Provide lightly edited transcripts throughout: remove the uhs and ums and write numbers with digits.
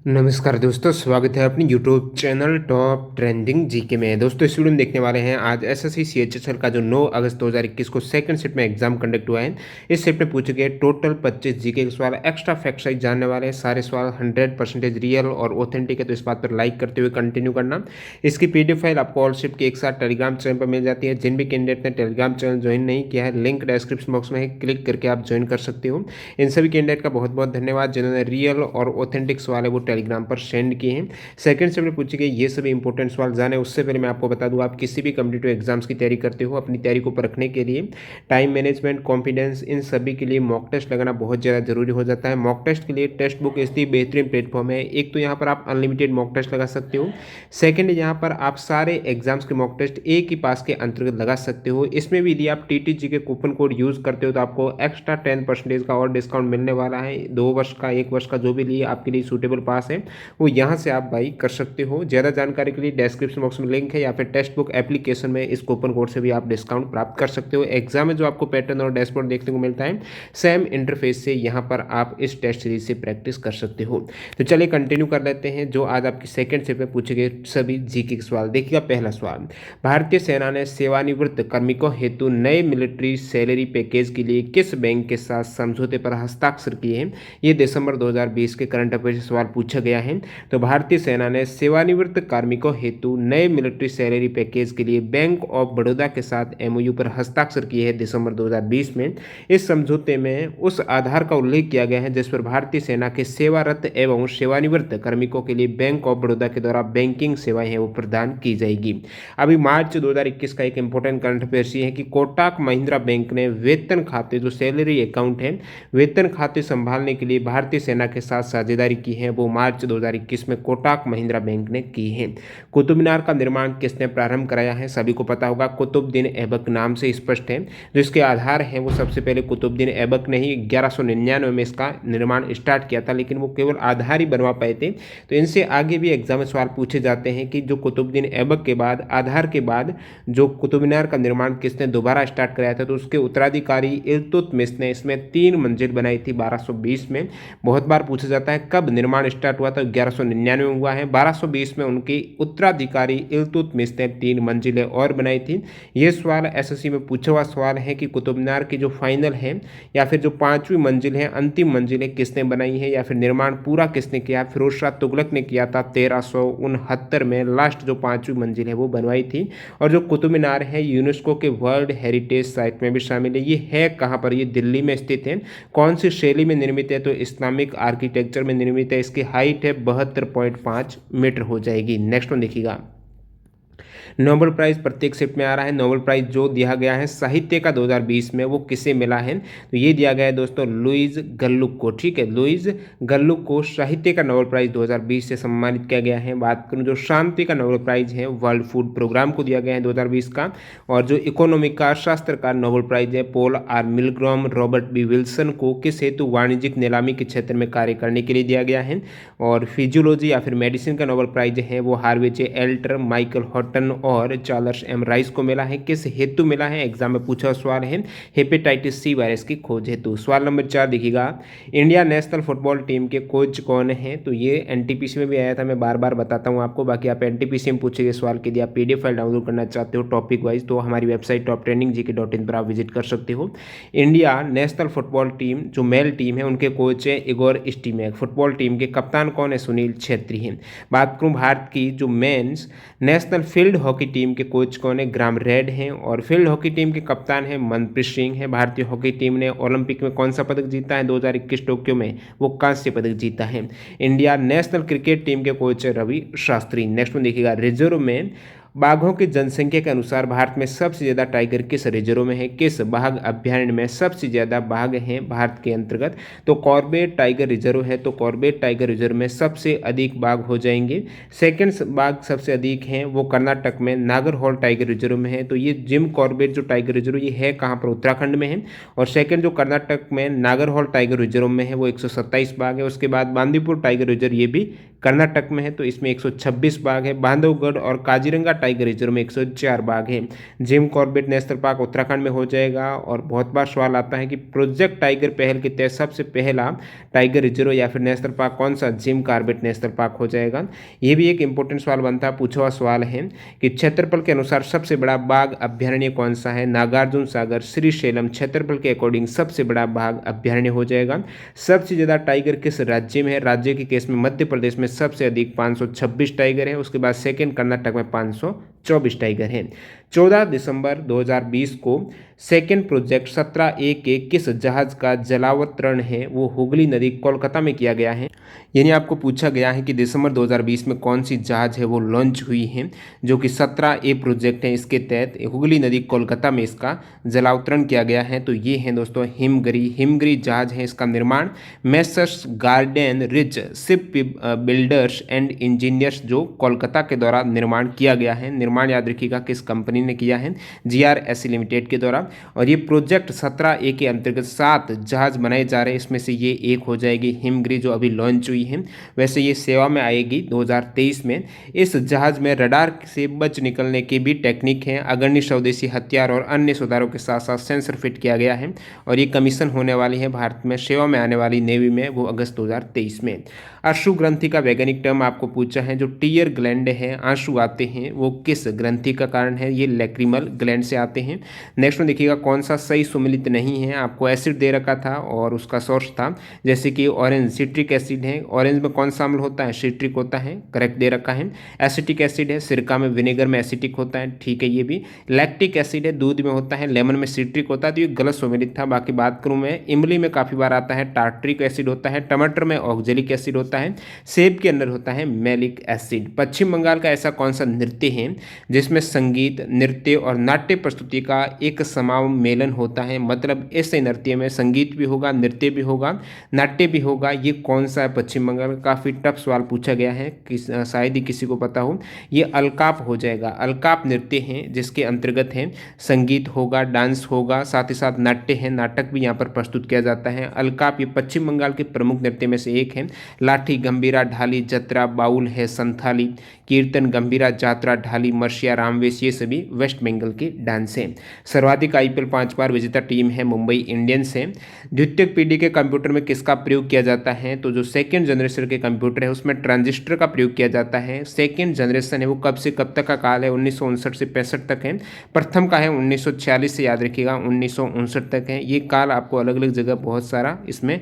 नमस्कार दोस्तों, स्वागत है अपनी YouTube channel top trending GK में। दोस्तों इस वीडियो में देखने वाले हैं आज एसएससी सीएचएसएल का जो 9 अगस्त 2021 को सेकंड शिफ्ट में एग्जाम कंडक्ट हुआ है। इस शिफ्ट में पूछे गए टोटल 25 जीके के सवाल, एक्स्ट्रा फैक्ट साइज जानने वाले हैं। सारे सवाल 100% रियल और ऑथेंटिक है, तो इस बात पर लाइक करते हुए कंटिन्यू करना। इसकी पीडीएफ फाइल आपको ऑल शिफ्ट की एक साथ टेलीग्राम चैनल पर मिल जाती है। जिन भी कैंडिडेट ने टेलीग्राम चैनल ज्वाइन नहीं किया है, लिंक डिस्क्रिप्शन बॉक्स में है, क्लिक करके आप ज्वाइन कर सकते हो। इन सभी कैंडिडेट का बहुत बहुत धन्यवाद जिन्होंने रियल और ऑथेंटिक सवाल है वो टेलीग्राम पर सेंड किए हैं। सेकंड शिफ्ट में पूछे गए ये सभी इंपॉर्टेंट सवाल जाने उससे पहले मैं आपको बता दूं, आप किसी भी कॉम्पिटिटिव एग्जाम्स की तैयारी करते हो, अपनी तैयारी को परखने के लिए टाइम मैनेजमेंट, कॉन्फिडेंस, इन सभी के लिए मॉक टेस्ट लगाना बहुत ज़्यादा जरूरी हो जाता है। मॉक टेस्ट के लिए टेस्ट बुक इसलिए बेहतरीन प्लेटफॉर्म है। एक तो यहाँ पर आप अनलिमिटेड मॉक टेस्ट लगा सकते हो, सेकेंड यहाँ पर आप सारे एग्जाम्स के मॉक टेस्ट एक ही पास के अंतर्गत लगा सकते हो। इसमें भी यदि आप टीटीजी के कूपन कोड यूज़ करते हो तो आपको एक्स्ट्रा 10% का और डिस्काउंट मिलने वाला है। 2 वर्ष का, 1 वर्ष का, जो भी लिए आपके लिए सूटेबल पास है वो यहाँ से आप बाई कर सकते हो। ज़्यादा जानकारी के लिए डिस्क्रिप्शन बॉक्स में लिंक है या फिर टेक्स्ट बुक एप्लीकेशन में इस कूपन कोड से भी आप डिस्काउंट प्राप्त कर सकते हो। एग्जाम में जो आपको पैटर्न और डैशबोर्ड देखने को मिलता है, सेम इंटरफेस से यहाँ पर आप इस टेस्ट सीरीज से प्रैक्टिस कर सकते हो। तो चलिए कंटिन्यू कर लेते हैं जो आज आपकी सेकंड शिफ्ट में पूछे गए सभी जीके के सवाल। देखिएगा पहला सवाल, भारतीय सेना ने सेवानिवृत्त कार्मिकों हेतु नए मिलिट्री सैलरी पैकेज के लिए किस बैंक के साथ समझौते पर हस्ताक्षर किए हैं? ये दिसंबर 2020 के करंट अफेयर से सवाल पूछा गया है। तो भारतीय सेना ने सेवानिवृत्त कार्मिकों हेतु नए मिलिट्री सैलरी पैकेज के लिए बैंक ऑफ बड़ौदा के साथ एमओयू पर हस्ताक्षर किए हैं दिसंबर 2020 में। इस समझौते में उस आधार का उल्लेख किया गया है जिस पर भारतीय सेना के सेवारत एवं सेवानिवृत्त कार्मिकों के लिए बैंक ऑफ बड़ौदा के द्वारा बैंकिंग सेवाएं हैं वो प्रदान की जाएगी। अभी मार्च 2021 का एक इंपॉर्टेंट करंट अफेयर है कि कोटक महिंद्रा बैंक ने वेतन खाते, जो सैलरी अकाउंट है, वेतन खाते संभालने के लिए भारतीय सेना के साथ साझेदारी की है, वो मार्च 2021 में कोटक महिंद्रा बैंक ने की है। कुतुब मीनार का निर्माण किसने प्रारंभ कराया है? सभी को पता होगा, कुतुबुद्दीन ऐबक नाम से स्पष्ट है। जो इसके आधार हैं वो सबसे पहले कुतुबुद्दीन ऐबक ने ही 1199 में इसका निर्माण स्टार्ट किया था, लेकिन वो केवल आधार ही बनवा पाए थे। तो इनसे आगे भी एग्जाम में सवाल पूछे जाते हैं कि जो कुतुबुद्दीन ऐबक के बाद, आधार के बाद जो कुतुब मीनार का निर्माण किसने दोबारा स्टार्ट कराया था? तो उसके उत्तराधिकारी इल्तुतमिश ने इसमें 3 मंजिल बनाई थी 1220 में। बहुत बार पूछा जाता है कब निर्माण स्टार्ट हुआ था? 1199 में हुआ है। 1220 में उनके उत्तराधिकारी इल्तुतमिश ने 3 मंजिलें और बनाई थी। ये सवाल एसएससी में पूछा हुआ सवाल है कि कुतुब मीनार की जो फाइनल है या फिर जो 5वीं मंजिल है, अंतिम मंजिल है, किसने बनाई है या फिर निर्माण पूरा किसने किया? फिरोज शाह तुगलक ने किया था 1369 में। लास्ट जो 5वीं मंजिल है वो बनवाई थी। और जो कुतुब मीनार है यूनेस्को के वर्ल्ड हेरिटेज साइट में भी शामिल है। ये है कहाँ पर? ये दिल्ली में स्थित है। कौन सी शैली में निर्मित है? तो इस्लामिक आर्किटेक्चर में निर्मित है। इसकी हाइट है 72.5 मीटर हो जाएगी। नेक्स्ट वन देखिएगा, नोबेल प्राइज प्रत्येक शिफ्ट में आ रहा है। नोबेल प्राइज जो दिया गया है साहित्य का 2020 में वो किसे मिला है? तो ये दिया गया है दोस्तों लुईस गल्लुक को। ठीक है, लुईस गल्लुक को साहित्य का नोबेल प्राइज 2020 से सम्मानित किया गया है। बात करूँ जो शांति का नोबेल प्राइज है वर्ल्ड फूड प्रोग्राम को दिया गया है 2020 का। और जो इकोनॉमिक का शास्त्र का नोबेल प्राइज है Paul R Milgrom Robert B Wilson को किस हेतु वाणिज्यिक नीलामी के क्षेत्र में कार्य करने के लिए दिया गया है। और फिजियोलॉजी या फिर मेडिसिन का नोबेल प्राइज है वो हार्वे जे एल्टर, माइकल हॉटन और चार्ल्स एम राइस को मिला है। किस हेतु मिला है? एग्जाम में पूछा सवाल है, हेपेटाइटिस सी वायरस की खोज हेतु। सवाल नंबर 4 देखिएगा, इंडिया नेशनल फुटबॉल टीम के कोच कौन है? तो ये एनटीपीसी में भी आया था, मैं बार बार बताता हूँ आपको। बाकी आप एनटीपीसी में पूछे गए सवाल के लिए आप पीडीएफ फाइल डाउनलोड करना चाहते हो टॉपिक वाइज, तो हमारी वेबसाइट टॉप ट्रेंडिंग जीके.in पर आप विजिट कर सकते हो। इंडिया नेशनल फुटबॉल टीम जो मेल टीम है उनके कोच है इगोर स्टीमैक। फुटबॉल टीम के कप्तान कौन है? सुनील छेत्री हैं। बात करूँ भारत की जो mains national field hockey team के कोच कौन है? ग्राम रेड हैं। और फील्ड हॉकी टीम के कप्तान हैं मनप्रीत सिंह है। भारतीय हॉकी टीम ने ओलंपिक में कौन सा पदक जीता है? 2021 टोक्यो में वो कांस्य पदक जीता है। इंडिया नेशनल क्रिकेट टीम के कोच है रवि शास्त्री। नेक्स्ट में देखिएगा, रिजर्व में बाघों की जनसंख्या के अनुसार भारत में सबसे ज़्यादा टाइगर किस रिजर्व में है? किस बाघ अभ्यारण्य में सबसे ज़्यादा बाघ हैं भारत के अंतर्गत? तो कॉर्बेट टाइगर रिजर्व है, तो कॉर्बेट टाइगर रिजर्व में सबसे अधिक बाघ हो जाएंगे। सेकंड बाघ सबसे अधिक हैं वो कर्नाटक में नागरहोल टाइगर रिजर्व में है। तो ये जिम कॉर्बेट जो टाइगर रिजर्व ये है कहाँ पर? उत्तराखंड में है। और सेकंड जो कर्नाटक में नागरहोल टाइगर रिजर्व में है वो 127 बाघ है। उसके बाद बांदीपुर टाइगर रिजर्व ये भी कर्नाटक में है तो इसमें 126 बाघ है। बांधवगढ़ और काजीरंगा टाइगर रिजर्व में 104 बाघ है। Jim Corbett national park Uttarakhand में हो जाएगा। और बहुत बार सवाल आता है कि प्रोजेक्ट टाइगर पहल के तहत सबसे पहला टाइगर रिजर्व या फिर नेशनल पार्क कौन सा, जिम कॉर्बेट नेशनल पार्क हो जाएगा। ये भी एक इंपॉर्टेंट सवाल बनता है, पूछा हुआ सवाल है कि क्षेत्रफल के अनुसार सबसे बड़ा बाघ अभ्यारण्य कौन सा है। नागार्जुन सागर श्रीशैलम क्षेत्रफल के अकॉर्डिंग सबसे बड़ा बाघ अभ्यारण्य हो जाएगा। सबसे ज्यादा टाइगर किस राज्य में है, राज्य के केस में मध्य प्रदेश में सबसे अधिक 526 टाइगर है। उसके बाद सेकंड कर्नाटक में 524 टाइगर है। 14 दिसंबर 2020 को सेकेंड प्रोजेक्ट 17A के किस जहाज का जलावतरण है वो हुगली नदी कोलकाता में किया गया है। यानी आपको पूछा गया है कि दिसंबर 2020 में कौन सी जहाज है वो लॉन्च हुई है, जो कि 17A प्रोजेक्ट है। इसके तहत हुगली नदी कोलकाता में इसका जलावतरण किया गया है। तो ये है दोस्तों हिमगिरी जहाज है। इसका निर्माण messrs garden rich ship builders and engineers जो कोलकाता के द्वारा निर्माण किया गया है। निर्माण याद रखिएगा किस कंपनी ने किया है, GRSC लिमिटेड के द्वारा। और ये प्रोजेक्ट 17A के अंतर्गत 7 जहाज बनाए जा रहे हैं। इसमें से ये एक हो जाएगी हिमगिरी जो अभी लॉन्च हुई है। वैसे ये सेवा में आएगी 2023 में। इस जहाज में रडार से बच निकलने की भी टेक्निक है। अग्रणी स्वदेशी हथियार और अन्य सुधारों के साथ साथ सेंसर फिट किया गया है। और ये कमीशन होने वाली है भारत में, सेवा में आने वाली नेवी में, वो अगस्त 2023 में। अश्रु ग्रंथि का वैज्ञानिक टर्म आपको पूछा है। जो टीयर ग्लैंड है, आंसू आते हैं, वो किस ग्रंथि का कारण है, ये लैक्रिमल ग्लैंड से आते हैं। नेक्स्ट में देखिएगा कौन सा सही सुमिलित नहीं है। आपको एसिड दे रखा था और उसका सोर्स था, जैसे कि ऑरेंज सिट्रिक एसिड है। ऑरेंज में कौन सा अम्ल होता है, सिट्रिक होता है, करेक्ट दे रखा है। एसिटिक एसिड है, सिरका में विनेगर में एसिटिक होता है, ठीक है ये भी। लैक्टिक एसिड है, दूध में होता है, लेमन में सिट्रिक होता है। तो ये गलत सुमिलित था। बाकी बात करूँ मैं, इमली में काफ़ी बार आता है टार्ट्रिक एसिड होता है, टमाटर में ऑक्जेलिक एसिड होता है, सेब के अंदर होता है मैलिक एसिड। पश्चिम बंगाल का ऐसा कौन सा नृत्य है जिसमें संगीत, नृत्य और नाट्य प्रस्तुति का एक समामेलन होता है। मतलब ऐसे नृत्य में संगीत भी होगा, नृत्य भी होगा, नाट्य भी होगा। ये कौन सा है पश्चिम बंगाल का? काफ़ी टफ सवाल पूछा गया है, शायद ही किसी को पता हो। ये अलकाप हो जाएगा। अलकाप नृत्य है जिसके अंतर्गत है संगीत होगा, डांस होगा, साथ ही साथ नाट्य है, नाटक भी यहाँ पर प्रस्तुत किया जाता है। अलकाप ये पश्चिम बंगाल के प्रमुख नृत्य में से एक है। लाठी, गंभीरा, ढाली, जत्रा, बाउल है, संथाली, कीर्तन, गंभीरा, जात्रा, ढाली, मर्शिया, रामवेश, ये सभी वेस्ट बंगाल के डांस हैं। सर्वाधिक IPL 5 बार विजेता टीम है मुंबई इंडियंस है। द्वितीय पीढ़ी के कंप्यूटर में किसका प्रयोग किया जाता है? तो जो सेकेंड जनरेशन के कंप्यूटर है उसमें ट्रांजिस्टर का प्रयोग किया जाता है। सेकेंड जनरेशन है वो कब से कब तक का काल है? 1959 से 65 तक है। प्रथम का है 1946 से, याद रखिएगा 1959 तक है। ये काल आपको अलग अलग जगह बहुत सारा इसमें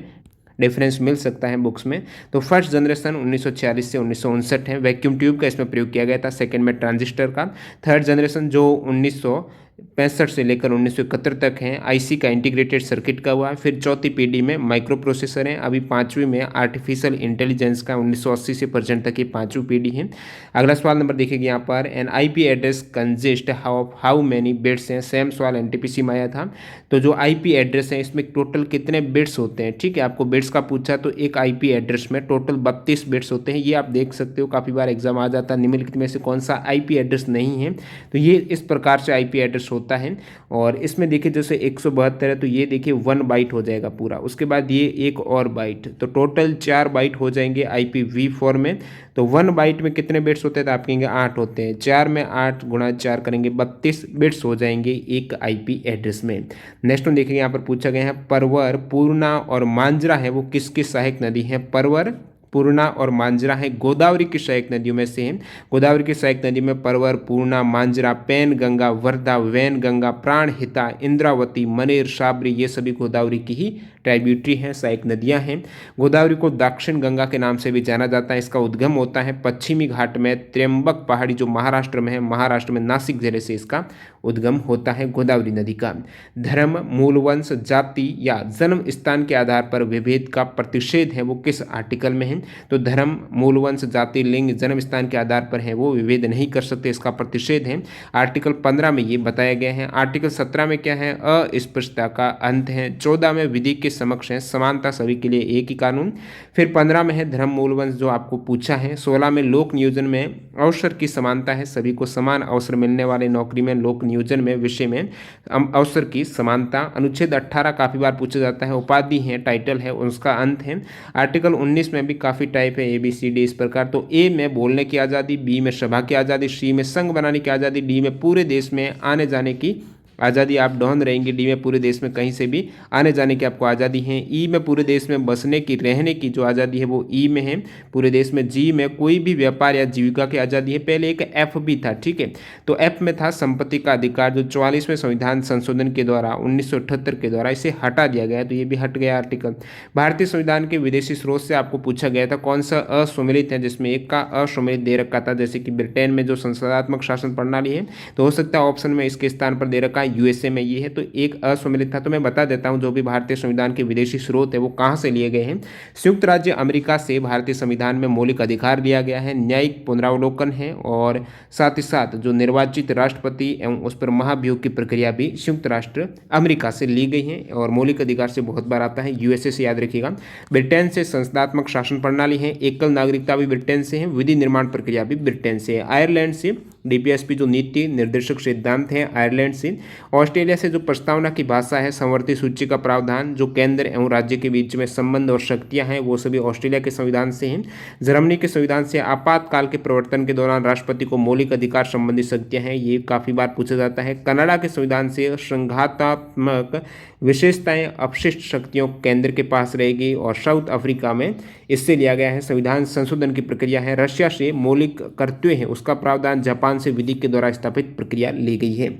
डिफरेंस मिल सकता है बुक्स में। तो फर्स्ट जनरेशन 1946 से 1959 है। वैक्यूम ट्यूब का इसमें प्रयोग किया गया था। सेकंड में ट्रांजिस्टर का। थर्ड जनरेशन जो 1965 से लेकर 1971 तक है, IC का इंटीग्रेटेड सर्किट का हुआ है। फिर चौथी पीढ़ी में माइक्रो प्रोसेसर है। अभी पांचवी में आर्टिफिशियल इंटेलिजेंस का 1980 से प्रेजेंट तक की पांचवी पीढ़ी है। अगला सवाल नंबर देखिएगा यहाँ पर, an IP address consist how many bits हैं। सेम सवाल NTPC में आया था। तो जो IP एड्रेस है इसमें टोटल कितने बिट्स होते हैं? ठीक है, आपको बिट्स का पूछा तो एक IP एड्रेस में टोटल 32 बिट्स होते हैं। ये आप देख सकते हो, काफ़ी बार एग्जाम आ जाता है निम्नलिखित में से कौन सा IP एड्रेस नहीं है। तो ये इस प्रकार से IP एड्रेस होता है। और इसमें देखिए जैसे 172 है तो ये देखिए 1 बाइट हो जाएगा पूरा। उसके बाद ये एक और बाइट, तो टोटल 4 बाइट हो जाएंगे IPv4 में। तो 1 बाइट में कितने बिट्स होते हैं? तो आप कहेंगे 8 होते हैं। 4 में 8 गुणा 4 करेंगे 32 बिट्स हो जाएंगे एक IP एड्रेस में। नेक्स्ट में देखिए यहाँ पर पूछा गया है, परवर, पूर्णा और मांजरा है वो किसकी सहायक नदी है? परवर, पूर्णा और मांजरा है गोदावरी की सहायक नदियों में से हैं। गोदावरी की सहायक नदी में परवर, पूर्णा, मांजरा, पैन गंगा, वर्धा, वैन गंगा, प्राणहिता, इंद्रावती, मनेर, साबरी, ये सभी गोदावरी की ही ट्राइब्यूटरी हैं, सहायक नदियां हैं। गोदावरी को दक्षिण गंगा के नाम से भी जाना जाता है। इसका उद्गम होता है पश्चिमी घाट में, त्र्यंबक पहाड़ी जो महाराष्ट्र में है, महाराष्ट्र में नासिक जिले से इसका उद्गम होता है गोदावरी नदी का। धर्म, मूलवंश, जाति या जन्म स्थान के आधार पर विभेद का प्रतिषेध है वो किस आर्टिकल में है? तो धर्म, मूलवंश, जाति, लिंग, जन्म स्थान के आधार पर है वो विभेद नहीं कर सकते, इसका प्रतिषेध है। आर्टिकल 15 में ये बताया गया है। आर्टिकल 17 में क्या है? अस्पृश्यता का अंत है। 14 में विधि के समक्ष हैं, समानता सभी के लिए एक ही कानून। फिर 15 में है धर्म मूलवंश जो आपको पूछा है। 16 में लोक नियोजन में अवसर की समानता है, सभी को समान अवसर मिलने वाले नौकरी में लोक नियोजन में विषय में अवसर की समानता। अनुच्छेद 18 काफ़ी बार पूछा जाता है, उपाधि है, टाइटल है, उसका अंत है। आर्टिकल 19 में भी काफ़ी टाइप है, ABCD इस प्रकार। तो ए में बोलने की आज़ादी, बी में सभा की आज़ादी, सी में संघ बनाने की आज़ादी, डी में पूरे देश में आने जाने की आज़ादी, आप डॉन रहेंगे। डी में पूरे देश में कहीं से भी आने जाने की आपको आज़ादी है। ई में पूरे देश में बसने की, रहने की जो आज़ादी है वो ई में है पूरे देश में। जी में कोई भी व्यापार या जीविका की आज़ादी है। पहले एक एफ भी था, ठीक है, तो एफ में था संपत्ति का अधिकार, जो 44वें संविधान संशोधन के द्वारा 1978 के द्वारा इसे हटा दिया गया, तो ये भी हट गया आर्टिकल। भारतीय संविधान के विदेशी स्रोत से आपको पूछा गया था कौन सा असुमेलित है, जिसमें एक का असुमेलित दे रखा था, जैसे कि ब्रिटेन में जो संसदात्मक शासन प्रणाली है, तो हो सकता है ऑप्शन में इसके स्थान पर दे रखा है USA में ये है, तो एक असुमेलित था। तो मैं बता देता हूं जो भी भारतीय संविधान के विदेशी स्रोत है वो कहां से लिए गए हैं। संयुक्त राज्य अमेरिका से भारतीय संविधान में मौलिक अधिकार लिया गया है, न्यायिक पुनरावलोकन है, और साथ ही साथ जो निर्वाचित राष्ट्रपति एवं उस पर महाभियोग की प्रक्रिया भी संयुक्त राष्ट्र अमेरिका से ली गई है। और मौलिक अधिकार से बहुत बार आता है USA से, याद रखिएगा। ब्रिटेन से संसदात्मक शासन प्रणाली है, एकल नागरिकता भी ब्रिटेन से है, विधि निर्माण प्रक्रिया भी ब्रिटेन से है। आयरलैंड से DPSP जो नीति निर्देशक सिद्धांत है आयरलैंड से। ऑस्ट्रेलिया से जो प्रस्तावना की भाषा है समवर्ती सूची का प्रावधान, जो केंद्र एवं राज्य के बीच में संबंध और शक्तियां हैं, वो सभी ऑस्ट्रेलिया के संविधान से हैं। जर्मनी के संविधान से आपातकाल के प्रवर्तन के दौरान राष्ट्रपति को मौलिक अधिकार संबंधी शक्तियां हैं, ये काफ़ी बार पूछा जाता है। कनाडा के संविधान से संघातात्मक विशेषताएं अपशिष्ट शक्तियों केंद्र के पास रहेगी, और साउथ अफ्रीका में इससे लिया गया है संविधान संशोधन की प्रक्रिया है। रशिया से मौलिक कर्तव्य है उसका प्रावधान, जापान से विधि के द्वारा स्थापित प्रक्रिया ली गई है।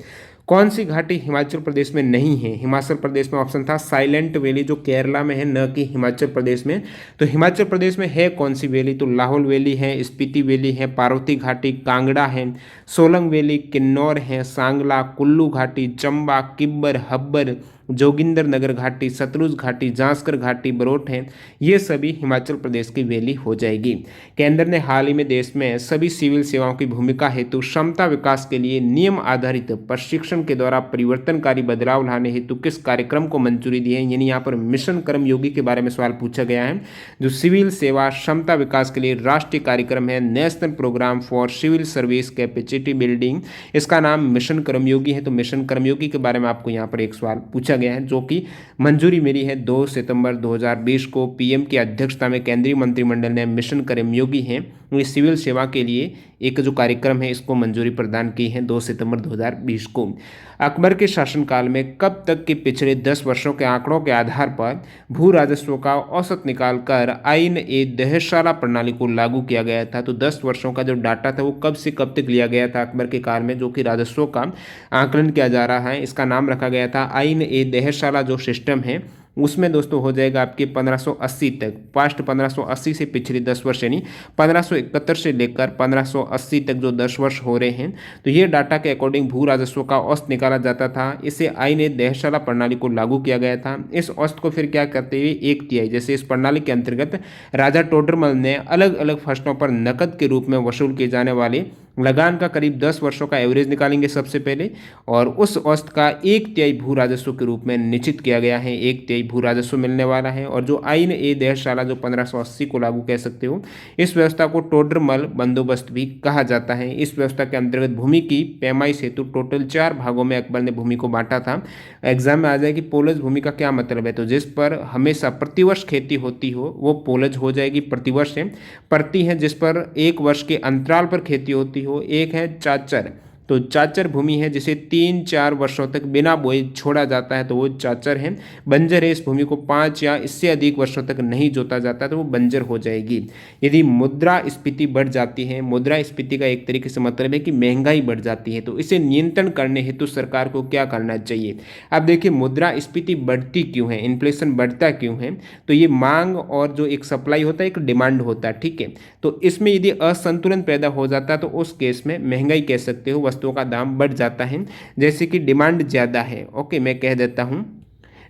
कौन सी घाटी हिमाचल प्रदेश में नहीं है? हिमाचल प्रदेश में ऑप्शन था साइलेंट वैली, जो केरला में है, न कि हिमाचल प्रदेश में। तो हिमाचल प्रदेश में है कौन सी वैली? तो लाहौल वैली है, स्पीति वैली है, पार्वती घाटी, कांगड़ा है, सोलंग वैली, किन्नौर है, सांगला, कुल्लू घाटी, चंबा, किब्बर, हब्बर, जोगिंदर नगर घाटी, सतलुज घाटी, जांस्कर घाटी, बरोट है, ये सभी हिमाचल प्रदेश की वैली हो जाएगी। केंद्र ने हाल ही में देश में सभी सिविल सेवाओं की भूमिका हेतु क्षमता विकास के लिए नियम आधारित प्रशिक्षण के द्वारा परिवर्तनकारी बदलाव लाने हेतु किस कार्यक्रम को मंजूरी दी है? यानी यहाँ पर मिशन कर्मयोगी के बारे में सवाल पूछा गया है। जो सिविल सेवा क्षमता विकास के लिए राष्ट्रीय कार्यक्रम है, national program for civil service capacity building, इसका नाम मिशन कर्मयोगी है। तो मिशन कर्मयोगी के बारे में आपको यहाँ पर एक सवाल पूछा गया है, जो कि मंजूरी मिली है 2 सितंबर 2020 को। PM की अध्यक्षता में केंद्रीय मंत्रिमंडल ने मिशन कर्मयोगी है सिविल सेवा के लिए एक जो कार्यक्रम है इसको मंजूरी प्रदान की है 2 सितंबर 2020 को। अकबर के शासनकाल में कब तक के पिछले 10 वर्षों के आंकड़ों के आधार पर भू राजस्व का औसत निकालकर आईन-ए-दहशाला प्रणाली को लागू किया गया था? तो 10 वर्षों का जो डाटा था वो कब से कब तक लिया गया था अकबर के काल में, जो कि राजस्व का आकलन किया जा रहा है। इसका नाम रखा गया था आईन-ए-दहशाला जो सिस्टम है उसमें दोस्तों हो जाएगा आपके 1580 तक। पास्ट 1580 से पिछले 10 वर्ष यानी 1571 से लेकर 1580 तक जो 10 वर्ष हो रहे हैं, तो ये डाटा के अकॉर्डिंग भू राजस्व का औसत निकाला जाता था। इसे आईन-ए-दहशाला प्रणाली को लागू किया गया था। इस औसत को फिर क्या करते हुए 1/3, जैसे इस प्रणाली के अंतर्गत राजा टोडरमल ने अलग अलग फसलों पर नकद के रूप में वसूल किए जाने वाले लगान का करीब 10 वर्षों का एवरेज निकालेंगे सबसे पहले, और उस औसत का 1/3 भू राजस्व के रूप में निश्चित किया गया है। 1/3 भू राजस्व मिलने वाला है। और जो आईन-ए-दहशाला जो 1580 को लागू कह सकते हो, इस व्यवस्था को टोडरमल बंदोबस्त भी कहा जाता है। इस व्यवस्था के अंतर्गत भूमि की पैमाइश हेतु टोटल 4 भागों में अकबर ने भूमि को बांटा था। एग्जाम में आ जाए कि पोलज भूमि का क्या मतलब है, तो जिस पर हमेशा प्रतिवर्ष खेती होती हो वो पोलज हो जाएगी। प्रतिवर्ष है। प्रति है जिस पर 1 वर्ष के अंतराल पर खेती होती हो। एक है चाचर, तो चाचर भूमि है जिसे 3-4 वर्षों तक बिना बोए छोड़ा जाता है, तो वो चाचर है। बंजर है, इस भूमि को 5 या इससे अधिक वर्षों तक नहीं जोता जाता, तो वो बंजर हो जाएगी। यदि मुद्रास्फीति बढ़ जाती है, मुद्रास्फीति का एक तरीके से मतलब है कि महंगाई बढ़ जाती है, तो इसे नियंत्रण करने हेतु सरकार को क्या करना चाहिए? अब देखिए मुद्रास्फीति बढ़ती क्यों है, इन्फ्लेशन बढ़ता क्यों है? तो ये मांग और जो एक सप्लाई होता है, एक डिमांड होता है, ठीक है। तो इसमें यदि असंतुलन पैदा हो जाता है तो उस केस में महंगाई कह सकते हो, वस्तुओं का दाम बढ़ जाता है। जैसे कि डिमांड ज़्यादा है, ओके मैं कह देता हूँ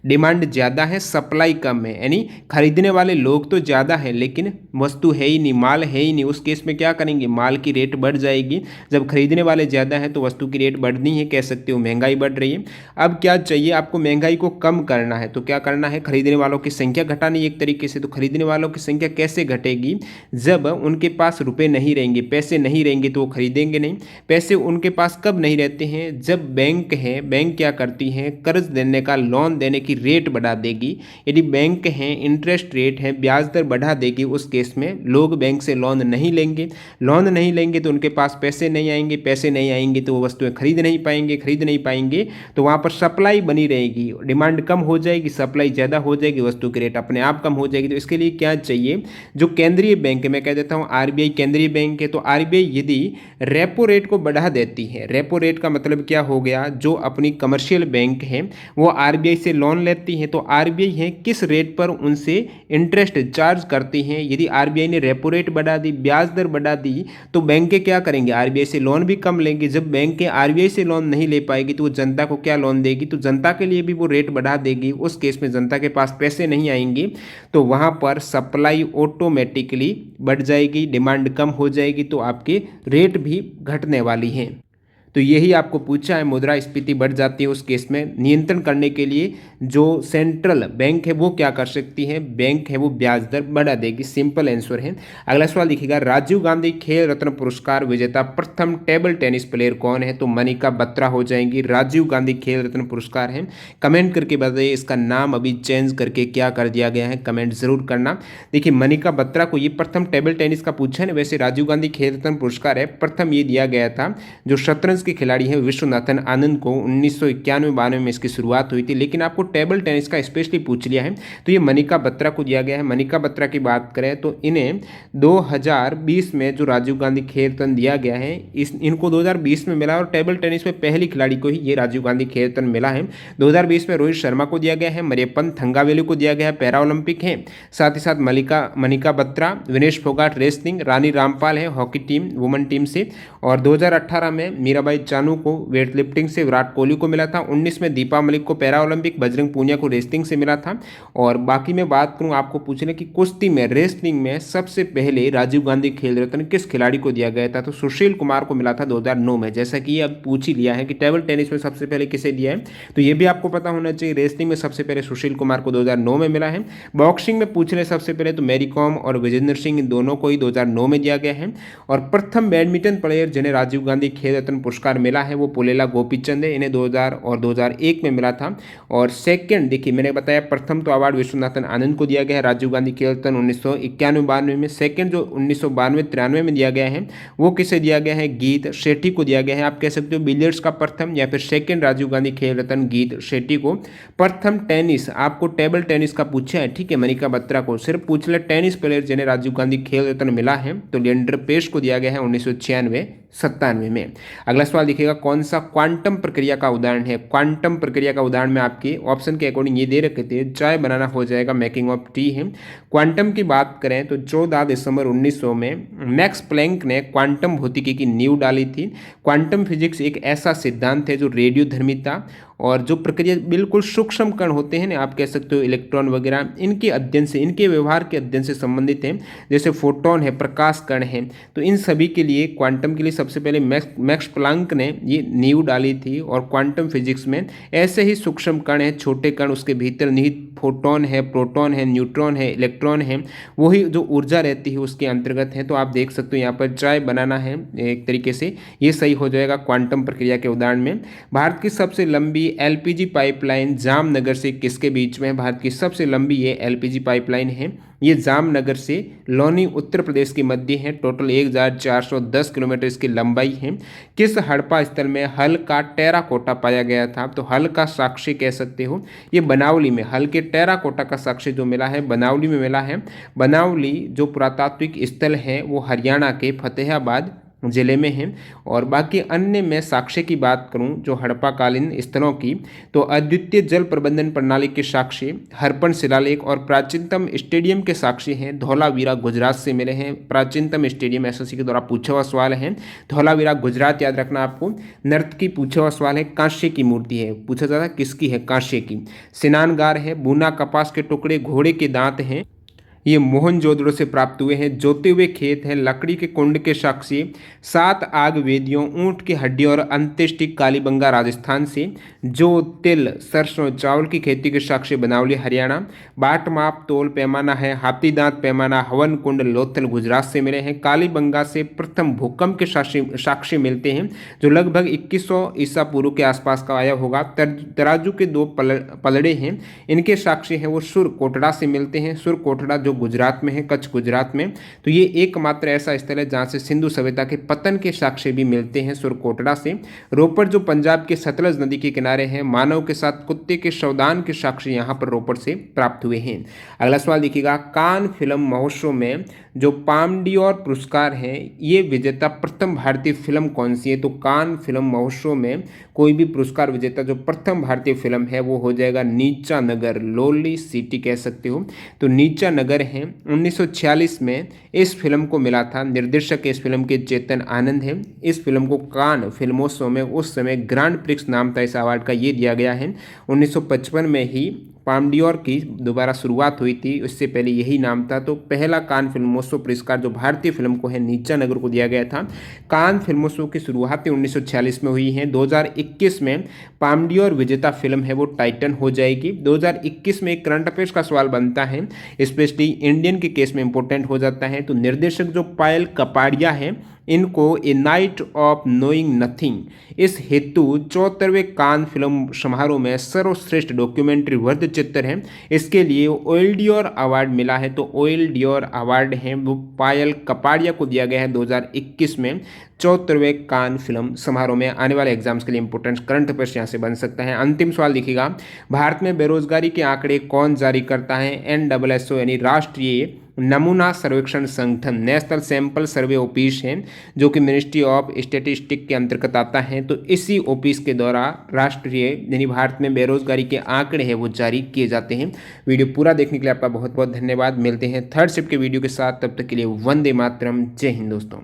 डिमांड ज़्यादा है, सप्लाई कम है, यानी खरीदने वाले लोग तो ज़्यादा हैं लेकिन वस्तु है ही नहीं, माल है ही नहीं। उस केस में क्या करेंगे, माल की रेट बढ़ जाएगी। जब खरीदने वाले ज़्यादा हैं तो वस्तु की रेट बढ़नी है, कह सकते हो महंगाई बढ़ रही है। अब क्या चाहिए आपको, महंगाई को कम करना है तो क्या करना है, खरीदने वालों की संख्या घटानी है एक तरीके से। तो खरीदने वालों की संख्या कैसे घटेगी, जब उनके पास रुपए नहीं रहेंगे, पैसे नहीं रहेंगे तो वो खरीदेंगे नहीं। पैसे उनके पास कब नहीं रहते हैं, जब बैंक है, बैंक क्या करती हैं, कर्ज देने का, लोन देने की रेट बढ़ा देगी। यदि बैंक है, इंटरेस्ट रेट है, ब्याज दर बढ़ा देगी, उस केस में लोग बैंक से लोन नहीं लेंगे। लोन नहीं लेंगे तो उनके पास पैसे नहीं आएंगे, पैसे नहीं आएंगे तो वो वस्तुएं खरीद नहीं पाएंगे, खरीद नहीं पाएंगे तो वहाँ पर सप्लाई बनी रहेगी, डिमांड कम हो जाएगी, सप्लाई ज़्यादा हो जाएगी, वस्तु की रेट अपने आप कम हो जाएगी। तो इसके लिए क्या चाहिए, जो केंद्रीय बैंक है, मैं कह देता हूँ आरबीआई केंद्रीय बैंक है, तो आरबीआई यदि रेपो रेट को बढ़ा देती है, रेपो रेट का मतलब क्या हो गया, जो अपनी कमर्शियल बैंक है वो आरबीआई से लोन लेती है, तो आरबीआई है किस रेट पर उनसे इंटरेस्ट चार्ज करती हैं। यदि आरबीआई ने रेपो रेट बढ़ा दी, ब्याज दर बढ़ा दी, तो बैंकें क्या करेंगे, आरबीआई से लोन भी कम लेंगे। जब बैंकें आरबीआई से लोन नहीं ले पाएगी तो वो जनता को क्या लोन देगी, तो जनता के लिए भी वो रेट बढ़ा देगी। उस केस में जनता के पास पैसे नहीं आएंगे तो वहाँ पर सप्लाई ऑटोमेटिकली बढ़ जाएगी, डिमांड कम हो जाएगी, तो आपके रेट भी घटने वाली हैं। तो यही आपको पूछा है, मुद्रास्फीति बढ़ जाती है, उस केस में नियंत्रण करने के लिए जो सेंट्रल बैंक है वो क्या कर सकती है, बैंक है वो ब्याज दर बढ़ा देगी। सिंपल आंसर है। अगला सवाल देखिएगा, राजीव गांधी खेल रत्न पुरस्कार विजेता प्रथम टेबल टेनिस प्लेयर कौन है, तो मनिका बत्रा हो जाएंगी। राजीव गांधी खेल रत्न पुरस्कार है, कमेंट करके बताइए इसका नाम अभी चेंज करके क्या कर दिया गया है, कमेंट जरूर करना। देखिए मनिका बत्रा को ये प्रथम टेबल टेनिस का पूछा है ना, वैसे राजीव गांधी खेल रत्न पुरस्कार है, प्रथम ये दिया गया था जो शतरंज के खिलाड़ी हैं विश्वनाथन आनंद को 1991-92 में इसकी शुरुआत हुई थी, लेकिन आपको टेबल टेनिस का स्पेशली पूछ लिया है तो ये मनिका बत्रा को दिया गया है। मनिका बत्रा की बात करें तो इन्हें 2020 में जो राजीव गांधी खेल रत्न दिया गया है, इनको 2020 में मिला, और टेबल टेनिस में पहली खिलाड़ी को ही ये राजीव गांधी खेल रत्न मिला है। 2020 में रोहित शर्मा को दिया गया है, मरियप्पन थंगावेलु को दिया गया है, पैरा ओलंपिक है, साथ ही साथ मनिका बत्रा, विनेश फोगाट रेसलिंग, रानी रामपाल है हॉकी टीम वुमेन टीम से, और 2018 में मीराबाई चानू को वेट लिफ्टिंग से, विराट कोहली को मिला था। 19 में दीपा मलिक को पैरा ओलंपिक, बजरंग पूनिया को रेसलिंग से मिला था। और बाकी मैं बात करूं आपको पूछने की कुश्ती में, रेसलिंग में सबसे पहले राजीव गांधी खेल रत्न किस खिलाड़ी को दिया गया था, तो सुशील कुमार को मिला था 2009 में। जैसा कि अब पूछ ही लिया है कि टेबल टेनिस में सबसे पहले किसे दिया है, तो ये भी आपको पता होना चाहिए। रेसलिंग में सबसे पहले सुशील कुमार को 2009 में मिला है। बॉक्सिंग में पूछ रहे सबसे पहले तो मैरी कॉम और विजेंद्र सिंह, इन दोनों को ही 2009 में दिया गया है। और प्रथम बैडमिंटन प्लेयर जिन्हें राजीव गांधी खेल रत्न पुरस्कार मिला है वो पुलेला गोपीचंद है, इन्हें 2000 और 2001 में मिला था। और सेकंड देखिए मैंने बताया, प्रथम तो अवार्ड विश्वनाथन आनंद को दिया गया है राजीव गांधी खेल रत्न 1991-92 में। सेकंड जो 1992-93 में दिया गया है वो किसे दिया गया है, गीत शेट्टी को दिया गया है। आप कह सकते हो बिलियर्ड्स का प्रथम या फिर सेकंड राजीव गांधी खेल रत्न गीत शेट्टी को। प्रथम टेनिस, आपको टेबल टेनिस का पूछा है, ठीक है, मनिका बत्रा को सिर्फ पूछ ले। टेनिस प्लेयर जिन्हें राजीव गांधी खेल रत्न मिला है तो लिएंडर पेस को दिया गया है 1996-97 में। अगला सवाल देखिएगा, कौन सा क्वांटम प्रक्रिया का उदाहरण है। क्वांटम प्रक्रिया का उदाहरण में आपके ऑप्शन के अकॉर्डिंग ये दे रखे थे, चाय बनाना हो जाएगा, मेकिंग ऑफ टी है। क्वांटम की बात करें तो 14 दिसंबर 1900 में मैक्स प्लैंक ने क्वांटम भौतिकी की नींव डाली थी। क्वांटम फिजिक्स एक ऐसा सिद्धांत है जो रेडियोधर्मी था और जो प्रक्रिया बिल्कुल सूक्ष्म कण होते हैं ना, आप कह सकते हो इलेक्ट्रॉन वगैरह, इनके अध्ययन से, इनके व्यवहार के अध्ययन से संबंधित है। जैसे फोटोन है, प्रकाश कण है, तो इन सभी के लिए क्वांटम के लिए सबसे पहले मैक्स प्लांक ने ये नींव डाली थी। और क्वांटम फिजिक्स में ऐसे ही सूक्ष्म कण है, छोटे कण, उसके भीतर निहित फोटोन है, प्रोटॉन है, न्यूट्रॉन है, इलेक्ट्रॉन है, वही जो ऊर्जा रहती है उसके अंतर्गत है। तो आप देख सकते हो यहाँ पर चाय बनाना है, एक तरीके से ये सही हो जाएगा क्वांटम प्रक्रिया के उदाहरण में। भारत की सबसे लंबी एलपीजी पाइपलाइन जामनगर से किसके बीच में है, भारत की सबसे लंबी ये एलपीजी पाइपलाइन है, ये जामनगर से लोनी उत्तर प्रदेश के मध्य है। टोटल 1410 किलोमीटर इसकी लंबाई है। किस हड़प्पा स्थल में हल का टेराकोटा पाया गया था, तो हल का साक्ष्य कह सकते हो ये बनावली में, हल के टेराकोटा का साक्ष्य जो मिला है बनावली में मिला है। बनावली जो पुरातात्विक स्थल है वो हरियाणा के फतेहाबाद जिले में है। और बाकी अन्य में साक्ष्य की बात करूं जो हड़प्पाकालीन स्थलों की, तो अद्वितीय जल प्रबंधन प्रणाली के साक्ष्य, हरपन शिलालेख और प्राचीनतम स्टेडियम के साक्ष्य हैं। धौलावीरा गुजरात से मिले हैं। प्राचीनतम स्टेडियम एसएससी के द्वारा पूछा हुआ सवाल है। धौलावीरा गुजरात याद रखना आपको। नर्तकी पूछा हुआ सवाल है। कांस्य की मूर्ति है, पूछा जाता किसकी है, कांस्य की। स्नानगार है। बूना कपास के टुकड़े, घोड़े के दांत हैं, ये मोहनजोदड़ो से प्राप्त हुए हैं। जोते हुए खेत हैं, लकड़ी के कुंड के साक्षी, 7 आग वेदियों, ऊंट की हड्डी और अंत्येष्टि कालीबंगा राजस्थान से। जो तिल, सरसों, चावल की खेती के साक्षी बनावली हरियाणा। बाट माप तोल पैमाना है, हाथी दांत पैमाना, हवन कुंड लोथल गुजरात से मिले हैं। कालीबंगा से प्रथम भूकंप के साक्षी मिलते हैं जो लगभग 2100 ईसा पूर्व के आसपास का आया होगा। तराजू के 2 पलड़े हैं, इनके साक्षी हैं वो सुर कोटड़ा से मिलते हैं। सुर कोटड़ा जो गुजरात में है, कच्छ गुजरात में। तो ये एकमात्र ऐसा स्थल है जहाँ से सिंधु सभ्यता के पतन के साक्ष्य भी मिलते हैं सुरकोटड़ा से। रोपड़ जो पंजाब के सतलज नदी के किनारे हैं, मानव के साथ कुत्ते के शवदान के साक्ष्य यहाँ पर रोपड़ से प्राप्त हुए हैं। अगला सवाल देखिएगा, कान फिल्म महोत्सव में जो पामडियोर पुरस्कार है, ये विजेता प्रथम भारतीय फिल्म कौन सी है? तो कान फिल्म महोत्सव में कोई भी पुरस्कार विजेता जो प्रथम भारतीय फिल्म है वो हो जाएगा नीचा नगर, लोली सिटी कह सकते हो। तो नीचा नगर है, 1946 में इस फिल्म को मिला था। निर्देशक इस फिल्म के चेतन आनंद है। इस फिल्म को कान फिल्मोत्सव में उस समय ग्रांड प्रिक्स नाम था इस अवार्ड का, ये दिया गया है। 1955 में ही पामडियोर की दोबारा शुरुआत हुई थी, उससे पहले यही नाम था। तो पहला कान फिल्मोत्सव पुरस्कार जो भारतीय फिल्म को है नीचा नगर को दिया गया था। कान फिल्मोत्सव की शुरुआत 1946 में हुई है। 2021 में पामडियोर विजेता फिल्म है वो टाइटन हो जाएगी। 2021 में एक करंट अफेयर्स का सवाल बनता है, स्पेशली इंडियन के केस में इंपॉर्टेंट हो जाता है। तो निर्देशक जो पायल कपाड़िया है, इनको ए नाइट ऑफ नोइंग नथिंग इस हेतु 74वें कान फिल्म समारोह में सर्वश्रेष्ठ डॉक्यूमेंट्री वर्ध चित्र है, इसके लिए ओयल डियोर अवार्ड मिला है। तो ओयल डियोर अवार्ड है वो पायल कपाड़िया को दिया गया है 2021 में 74वें कान फिल्म समारोह में। आने वाले एग्जाम्स के लिए इंपोर्टेंट करंट अफेयर्स यहाँ से बन सकता है। अंतिम सवाल देखिएगा, भारत में बेरोजगारी के आंकड़े कौन जारी करता है? NSSO यानी राष्ट्रीय नमूना सर्वेक्षण संगठन, नेशनल सैंपल सर्वे ऑफिस है जो कि मिनिस्ट्री ऑफ स्टैटिस्टिक्स के अंतर्गत आता है। तो इसी ऑफिस के द्वारा राष्ट्रीय यानी भारत में बेरोजगारी के आंकड़े हैं वो जारी किए जाते हैं। वीडियो पूरा देखने के लिए आपका बहुत बहुत धन्यवाद। मिलते हैं थर्ड शिफ्ट के वीडियो के साथ, तब तक के लिए वंदे मातरम, जय हिंद दोस्तों।